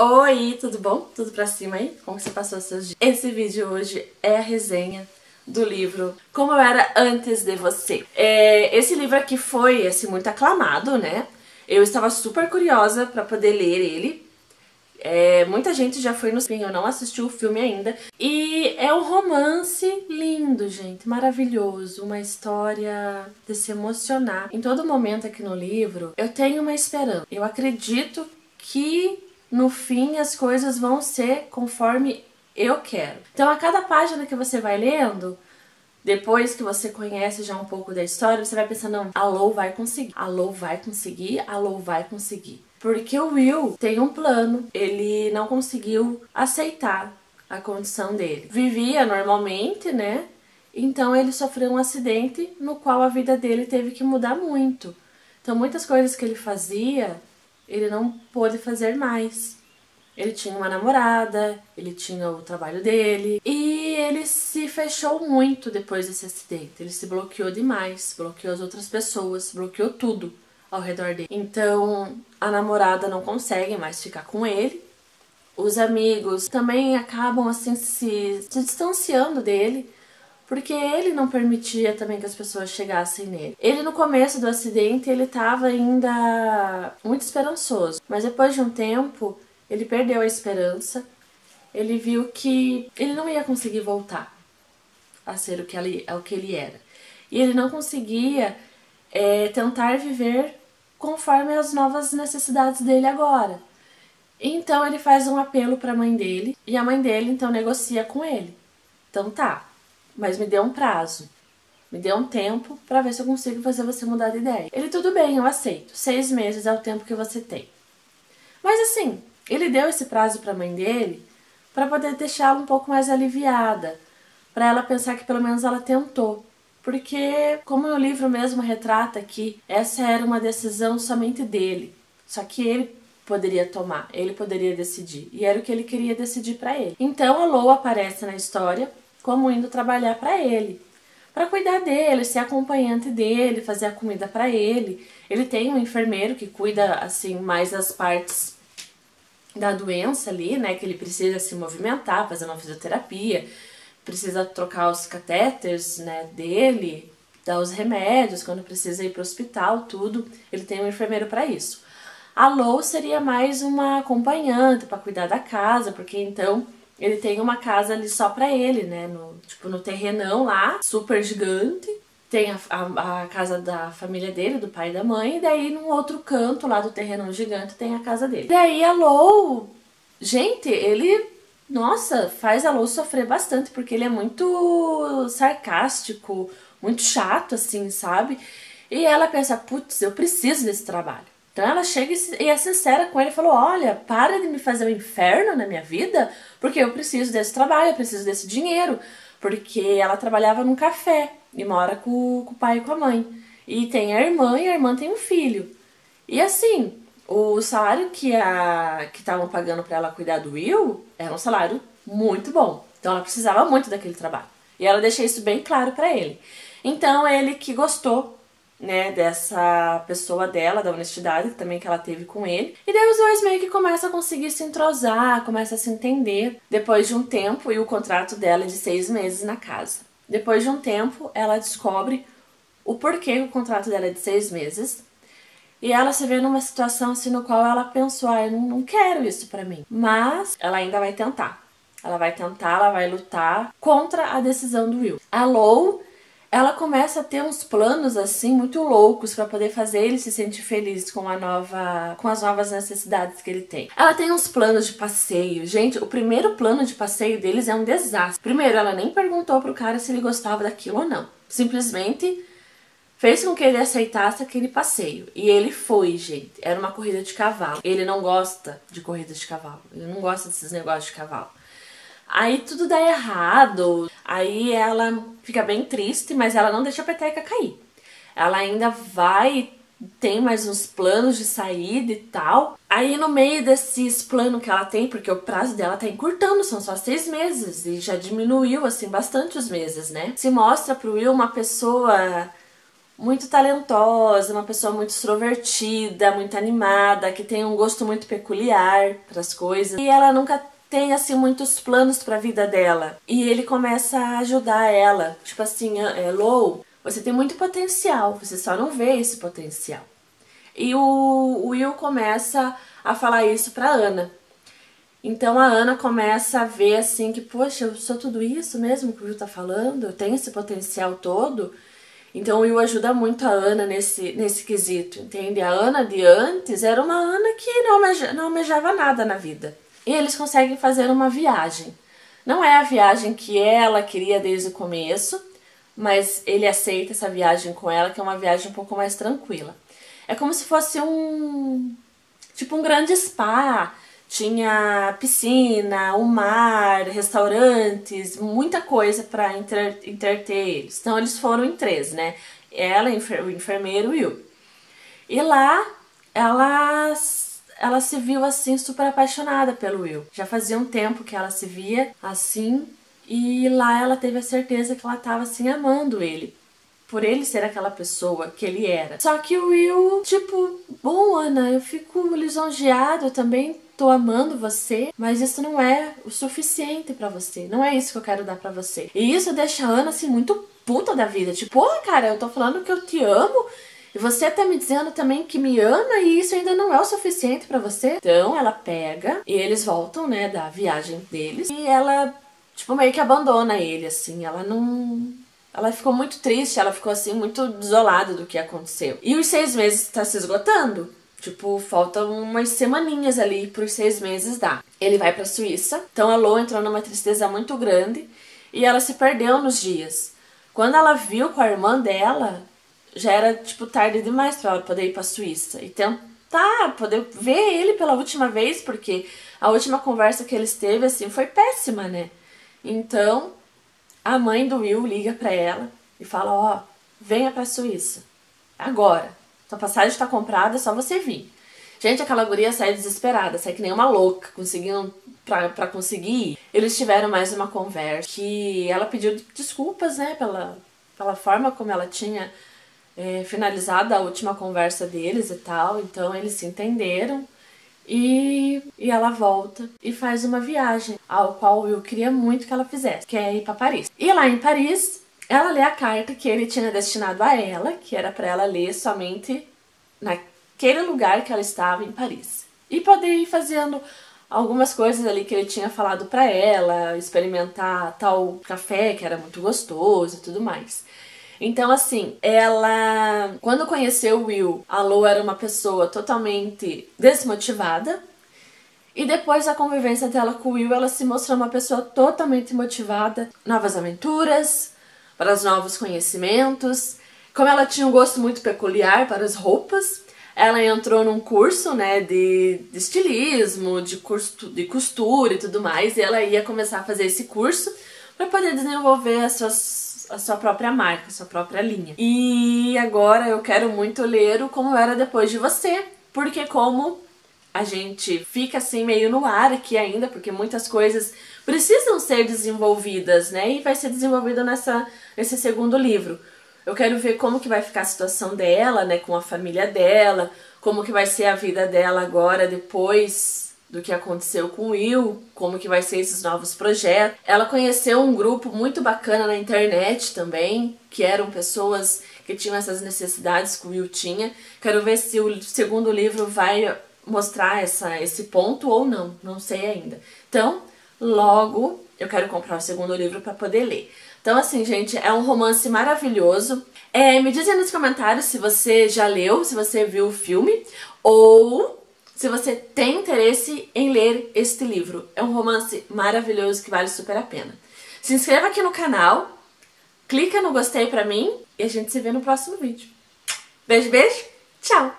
Oi, tudo bom? Tudo pra cima aí? Como você passou os seus dias? Esse vídeo hoje é a resenha do livro Como Eu Era Antes de Você. Esse livro aqui foi, assim, muito aclamado, né? Eu estava super curiosa pra poder ler ele. Muita gente já foi no cinema, eu não assisti o filme ainda. E é um romance lindo, gente, maravilhoso. Uma história de se emocionar. Em todo momento aqui no livro, eu tenho uma esperança. Eu acredito que no fim as coisas vão ser conforme eu quero. Então a cada página que você vai lendo, depois que você conhece já um pouco da história, você vai pensando, não, a Lou vai conseguir, a Lou vai conseguir, a Lou vai conseguir. Porque o Will tem um plano, ele não conseguiu aceitar a condição dele. Vivia normalmente, né? Então ele sofreu um acidente no qual a vida dele teve que mudar muito. Então muitas coisas que ele fazia, ele não pôde fazer mais. Ele tinha uma namorada, ele tinha o trabalho dele e ele se fechou muito depois desse acidente. Ele se bloqueou demais, bloqueou as outras pessoas, bloqueou tudo ao redor dele. Então a namorada não consegue mais ficar com ele. Os amigos também acabam assim se distanciando dele, porque ele não permitia também que as pessoas chegassem nele. Ele no começo do acidente ele estava ainda muito esperançoso, mas depois de um tempo ele perdeu a esperança, ele viu que ele não ia conseguir voltar a ser o que ele era. E ele não conseguia tentar viver conforme as novas necessidades dele agora. Então ele faz um apelo para a mãe dele, e a mãe dele então negocia com ele. Então tá, mas me dê um prazo, me dê um tempo para ver se eu consigo fazer você mudar de ideia. Ele, tudo bem, eu aceito, 6 meses é o tempo que você tem. Mas assim, ele deu esse prazo para a mãe dele para poder deixá-la um pouco mais aliviada, para ela pensar que pelo menos ela tentou. Porque, como no livro mesmo retrata que essa era uma decisão somente dele, só que ele poderia tomar, ele poderia decidir, e era o que ele queria decidir para ele. Então a Lou aparece na história como indo trabalhar para ele, para cuidar dele, ser acompanhante dele, fazer a comida para ele. Ele tem um enfermeiro que cuida assim mais das partes da doença ali, né, que ele precisa se movimentar, fazer uma fisioterapia, precisa trocar os catéteres, né, dele, dar os remédios quando precisa ir para o hospital, tudo. Ele tem um enfermeiro para isso. A Lou seria mais uma acompanhante para cuidar da casa, porque então ele tem uma casa ali só para ele, né, no terrenão lá, super gigante. Tem a casa da família dele, do pai e da mãe, e daí num outro canto lá do terreno gigante tem a casa dele. E daí a Lou, gente, ele, nossa, faz a Lou sofrer bastante, porque ele é muito sarcástico, muito chato, assim, sabe? E ela pensa, putz, eu preciso desse trabalho. Então ela chega e é sincera com ele e falou, olha, para de me fazer um inferno na minha vida, porque eu preciso desse trabalho, eu preciso desse dinheiro. Porque ela trabalhava num café e mora com o pai e com a mãe. E tem a irmã tem um filho. E assim, o salário que estavam pagando pra ela cuidar do Will era um salário muito bom. Então ela precisava muito daquele trabalho. E ela deixa isso bem claro pra ele. Então ele que gostou, né, dessa pessoa dela, da honestidade também que ela teve com ele. E daí os dois meio que começam a conseguir se entrosar, começam a se entender. Depois de um tempo, e o contrato dela é de 6 meses na casa. Depois de um tempo, ela descobre o porquê o contrato dela é de 6 meses. E ela se vê numa situação assim no qual ela pensou, eu não quero isso pra mim. Mas ela ainda vai tentar. Ela vai tentar, ela vai lutar contra a decisão do Will. A Lou, ela começa a ter uns planos assim muito loucos para poder fazer ele se sentir feliz com as novas necessidades que ele tem. Ela tem uns planos de passeio. Gente, o primeiro plano de passeio deles é um desastre. Primeiro, ela nem perguntou pro cara se ele gostava daquilo ou não. Simplesmente fez com que ele aceitasse aquele passeio. E ele foi, gente. Era uma corrida de cavalo. Ele não gosta de corrida de cavalo. Ele não gosta desses negócios de cavalo. Aí tudo dá errado, aí ela fica bem triste, mas ela não deixa a peteca cair. Ela ainda vai, tem mais uns planos de saída e tal. Aí no meio desses planos que ela tem, porque o prazo dela tá encurtando, são só 6 meses, e já diminuiu assim bastante os meses, né? Se mostra pro Will uma pessoa muito talentosa, uma pessoa muito extrovertida, muito animada, que tem um gosto muito peculiar para as coisas. E ela nunca tem assim muitos planos para a vida dela. E ele começa a ajudar ela, tipo assim, Lou, você tem muito potencial, você só não vê esse potencial. E o Will começa a falar isso pra Ana. Então a Ana começa a ver assim que, poxa, eu sou tudo isso mesmo que o Will tá falando, eu tenho esse potencial todo. Então o Will ajuda muito a Ana nesse quesito, entende? A Ana de antes era uma Ana que não almejava nada na vida. E eles conseguem fazer uma viagem. Não é a viagem que ela queria desde o começo, mas ele aceita essa viagem com ela, que é uma viagem um pouco mais tranquila. É como se fosse tipo um grande spa. Tinha piscina, o mar, restaurantes, muita coisa para entreter eles. Então eles foram em 3, né? Ela, o enfermeiro e o Will. E lá ela se viu assim super apaixonada pelo Will. Já fazia um tempo que ela se via assim, e lá ela teve a certeza que ela estava assim amando ele, por ele ser aquela pessoa que ele era. Só que o Will, tipo, bom, Ana, eu fico lisonjeado, eu também tô amando você, mas isso não é o suficiente pra você, não é isso que eu quero dar pra você. E isso deixa a Ana, assim, muito puta da vida, tipo, pô, cara, eu tô falando que eu te amo, e você tá me dizendo também que me ama e isso ainda não é o suficiente pra você? Então ela pega e eles voltam, né, da viagem deles, e ela, tipo, meio que abandona ele, assim, ela ficou muito triste, ela ficou assim muito desolada do que aconteceu. E os 6 meses tá se esgotando. Tipo, faltam umas semaninhas ali pros 6 meses dar. Ele vai pra Suíça, então a Lou entrou numa tristeza muito grande e ela se perdeu nos dias. Quando ela viu com a irmã dela, já era tipo tarde demais pra ela poder ir pra Suíça e tentar poder ver ele pela última vez, porque a última conversa que eles teve assim foi péssima, né? Então a mãe do Will liga pra ela e fala, ó, venha pra Suíça, agora. Sua passagem tá comprada, é só você vir. Gente, aquela guria sai desesperada, sai que nem uma louca, conseguindo pra conseguir ir. Eles tiveram mais uma conversa, que ela pediu desculpas, né, pela forma como ela tinha finalizado a última conversa deles e tal. Então eles se entenderam. E ela volta e faz uma viagem, ao qual eu queria muito que ela fizesse, que é ir pra Paris. E lá em Paris, ela lê a carta que ele tinha destinado a ela, que era pra ela ler somente naquele lugar que ela estava em Paris. E poder ir fazendo algumas coisas ali que ele tinha falado pra ela, experimentar tal café que era muito gostoso e tudo mais. Então, assim, ela, quando conheceu o Will, a Lou era uma pessoa totalmente desmotivada. E depois da convivência dela com o Will, ela se mostrou uma pessoa totalmente motivada. Novas aventuras, para os novos conhecimentos. Como ela tinha um gosto muito peculiar para as roupas, ela entrou num curso, né, de estilismo, de costura e tudo mais. E ela ia começar a fazer esse curso para poder desenvolver a sua própria marca, a sua própria linha. E agora eu quero muito ler o Como Era Depois de Você, porque como a gente fica assim meio no ar aqui ainda, porque muitas coisas precisam ser desenvolvidas, né? E vai ser desenvolvido nesse segundo livro. Eu quero ver como que vai ficar a situação dela, né, com a família dela, como que vai ser a vida dela agora depois do que aconteceu com o Will, como que vai ser esses novos projetos. Ela conheceu um grupo muito bacana na internet também, que eram pessoas que tinham essas necessidades que o Will tinha. Quero ver se o segundo livro vai mostrar esse ponto ou não, não sei ainda. Então, logo eu quero comprar o segundo livro para poder ler. Então, assim, gente, é um romance maravilhoso. Me dizem nos comentários se você já leu, se você viu o filme, ou se você tem interesse em ler este livro. É um romance maravilhoso que vale super a pena. Se inscreva aqui no canal, clica no gostei pra mim e a gente se vê no próximo vídeo. Beijo, beijo, tchau!